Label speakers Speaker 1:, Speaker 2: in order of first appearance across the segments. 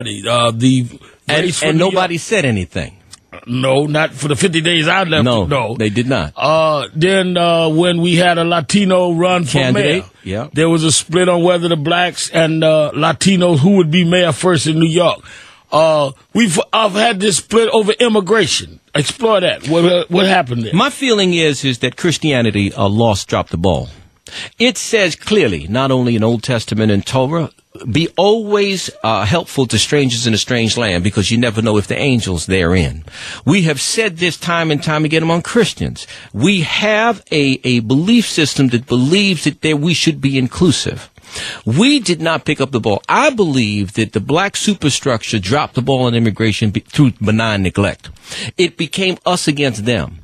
Speaker 1: And nobody said anything.
Speaker 2: No, not for the 50 days I left.
Speaker 1: No, they did not.
Speaker 2: Then when we had a Latino run for mayor, there was a split on whether the blacks and Latinos who would be mayor first in New York. I've had this split over immigration. Explore that. What happened there?
Speaker 1: My feeling is that Christianity dropped the ball. It says clearly, not only in Old Testament and Torah, be always helpful to strangers in a strange land, because you never know if the angels therein. We have said this time and time again among Christians. We have a belief system that believes that we should be inclusive. We did not pick up the ball. I believe that the black superstructure dropped the ball on immigration through benign neglect. It became us against them.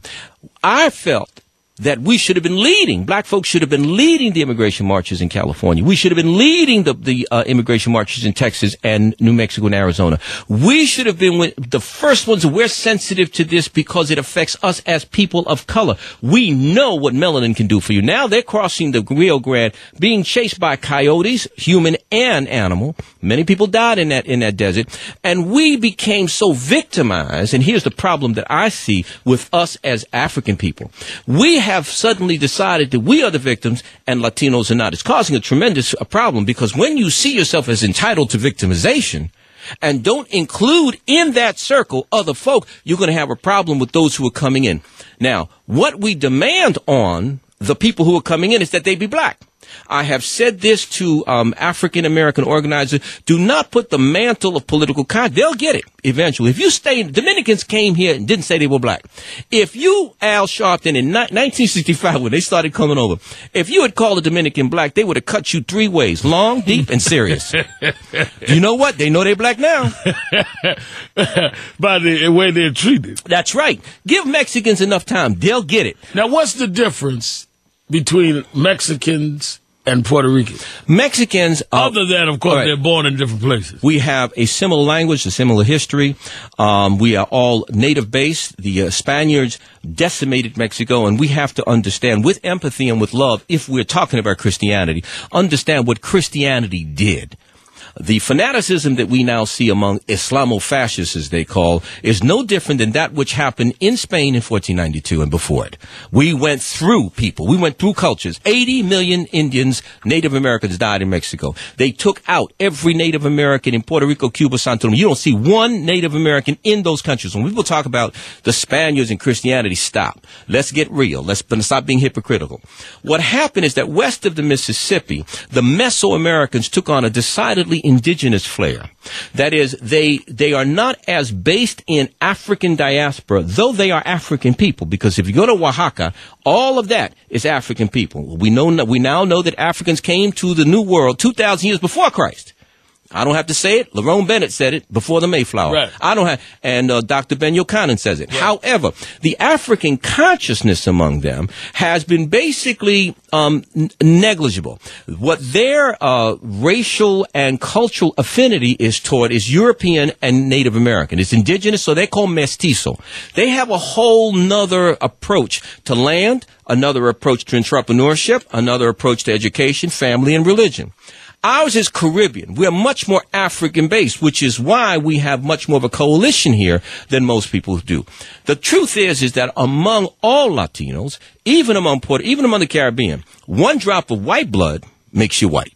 Speaker 1: I felt that we should have been leading. Black folks should have been leading the immigration marches in California. We should have been leading the immigration marches in Texas and New Mexico and Arizona. We should have been the first ones. We're sensitive to this because it affects us as people of color. We know what melanin can do for you. Now they're crossing the Rio Grande, being chased by coyotes, human and animal. Many people died in that desert. And we became so victimized. And here's the problem that I see with us as African people. We have suddenly decided that we are the victims and Latinos are not. It's causing a tremendous problem, because when you see yourself as entitled to victimization and don't include in that circle other folk, you're going to have a problem with those who are coming in. Now, what we demand on the people who are coming in is that they be black. I have said this to African-American organizers. Do not put the mantle of political content. They'll get it eventually. If you Dominicans came here and didn't say they were black. If you, Al Sharpton, in 1965, when they started coming over, if you had called a Dominican black, they would have cut you three ways: long, deep, and serious. You know what? They know they're black now.
Speaker 2: By the way they're treated.
Speaker 1: That's right. Give Mexicans enough time. They'll get it.
Speaker 2: Now, what's the difference between Mexicans and Puerto Ricans?
Speaker 1: Mexicans,
Speaker 2: other than, of course, they're born in different places.
Speaker 1: We have a similar language, a similar history. We are all native-based. The Spaniards decimated Mexico, and we have to understand, with empathy and with love, if we're talking about Christianity, understand what Christianity did. The fanaticism that we now see among Islamofascists, as they call, is no different than that which happened in Spain in 1492 and before it. We went through people. We went through cultures. 80 million Indians, Native Americans died in Mexico. They took out every Native American in Puerto Rico, Cuba, Santo Domingo. You don't see one Native American in those countries. When people talk about the Spaniards and Christianity, stop. Let's get real. Let's stop being hypocritical. What happened is that west of the Mississippi, the Mesoamericans took on a decidedly indigenous flair. That is, they are not as based in African diaspora, though they are African people, because if you go to Oaxaca, all of that is African people. We now know that Africans came to the New World 2,000 years before Christ. I don't have to say it. Lerone Bennett said it before the Mayflower.
Speaker 2: Right.
Speaker 1: I don't have, and Dr. Ben Yochanan says it.
Speaker 2: Right.
Speaker 1: However, the African consciousness among them has been basically negligible. What their racial and cultural affinity is toward is European and Native American. It's indigenous, so they call mestizo. They have a whole nother approach to land, another approach to entrepreneurship, another approach to education, family, and religion. Ours is Caribbean. We're much more African-based, which is why we have much more of a coalition here than most people do. The truth is that among all Latinos, even among the Caribbean, one drop of white blood makes you white.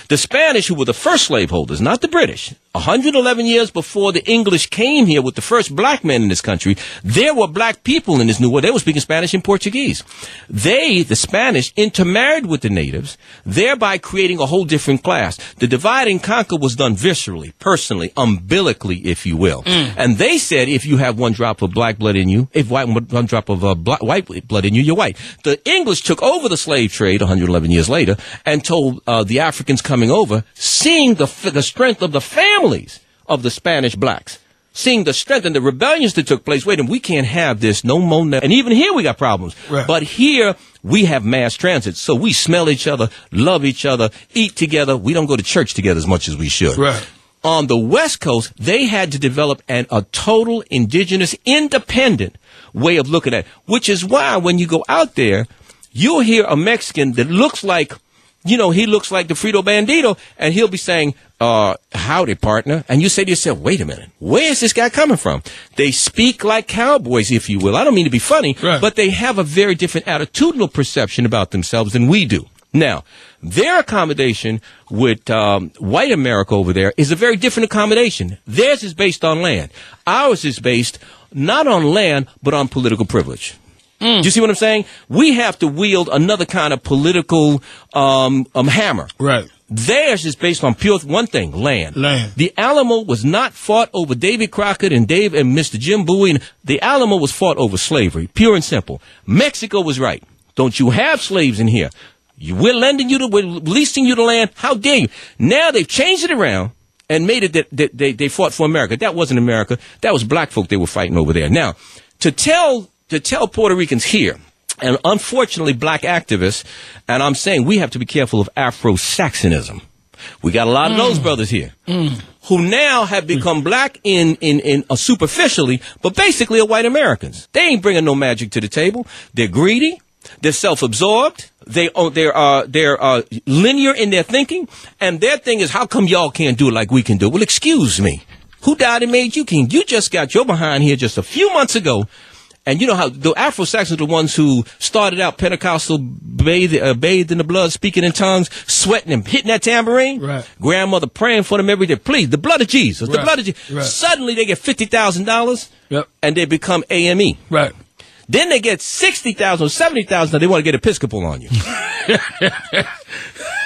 Speaker 1: The Spanish, who were the first slaveholders, not the British, 111 years before the English came here with the first black men in this country, there were black people in this new world. They were speaking Spanish and Portuguese. The Spanish, intermarried with the natives, thereby creating a whole different class. The divide and conquer was done viscerally, personally, umbilically, if you will. And they said if you have one drop of black blood in you, one drop of white blood in you, you're white. The English took over the slave trade 111 years later and told the Africans coming over, seeing the strength of the families of the Spanish blacks, seeing the strength and the rebellions that took place. Wait a minute, we can't have this no more. And even here we got problems.
Speaker 2: Right.
Speaker 1: But here we have mass transit, so we smell each other, love each other, eat together. We don't go to church together as much as we should.
Speaker 2: Right.
Speaker 1: On the West Coast, they had to develop a total indigenous, independent way of looking at it, which is why when you go out there, you'll hear a Mexican that looks like, he looks like the Frito Bandito, and he'll be saying, howdy, partner. And you say to yourself, wait a minute, where is this guy coming from? They speak like cowboys, if you will. I don't mean to be funny, but they have a very different attitudinal perception about themselves than we do. Now, their accommodation with white America over there is a very different accommodation. Theirs is based on land. Ours is based not on land, but on political privilege. Do you see what I'm saying? We have to wield another kind of political hammer.
Speaker 2: Right.
Speaker 1: Theirs is based on pure one thing, land.
Speaker 2: Land.
Speaker 1: The Alamo was not fought over David Crockett and Mr. Jim Bowie. The Alamo was fought over slavery, pure and simple. Mexico was right. Don't you have slaves in here? We're leasing you the land. How dare you? Now they've changed it around and made it that they fought for America. That wasn't America. That was black folk they were fighting over there. Now, to tell Puerto Ricans here, and unfortunately black activists, and I'm saying we have to be careful of Afro-Saxonism. We got a lot of those brothers here who now have become black in superficially, but basically are white Americans. They ain't bringing no magic to the table. They're greedy. They're self-absorbed. They're linear in their thinking, and their thing is, how come y'all can't do it like we can do it? Well, excuse me. Who died and made you king? You just got your behind here just a few months ago, and you know how the Afro-Saxons are the ones who started out Pentecostal, bathed in the blood, speaking in tongues, sweating and hitting that tambourine.
Speaker 2: Right.
Speaker 1: Grandmother praying for them every day. Please, the blood of Jesus, the blood of Jesus.
Speaker 2: Right.
Speaker 1: Suddenly they get $50,000, and they become AME.
Speaker 2: Right.
Speaker 1: Then they get 60,000 or 70,000, and they want to get Episcopal on you.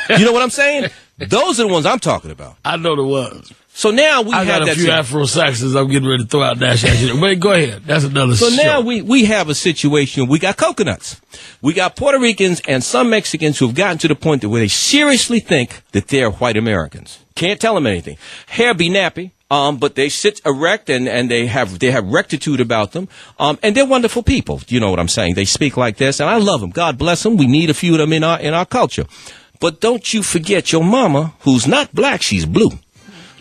Speaker 1: You know what I'm saying? Those are the ones I'm talking about.
Speaker 2: I know the ones.
Speaker 1: So now
Speaker 2: I got a few Afro-Saxons I'm getting ready to throw out national. But go ahead. That's another show.
Speaker 1: So now we have a situation. We got coconuts. We got Puerto Ricans and some Mexicans who have gotten to the point where they seriously think that they're white Americans. Can't tell them anything. Hair be nappy. But they sit erect and they have rectitude about them. And they're wonderful people. You know what I'm saying? They speak like this, and I love them. God bless them. We need a few of them in our culture. But don't you forget your mama, who's not black, she's blue.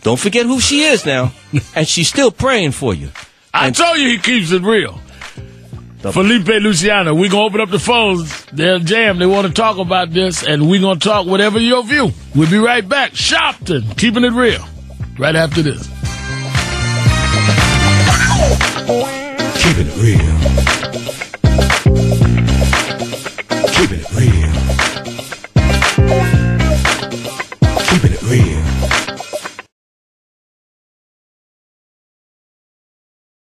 Speaker 1: Don't forget who she is now. And she's still praying for you.
Speaker 2: I told you he keeps it real. Felipe, Luciano, we're going to open up the phones. They'll jam. They want to talk about this, and we're going to talk whatever your view. We'll be right back. Sharpton, keeping it real. Right after this.
Speaker 1: Keeping it real.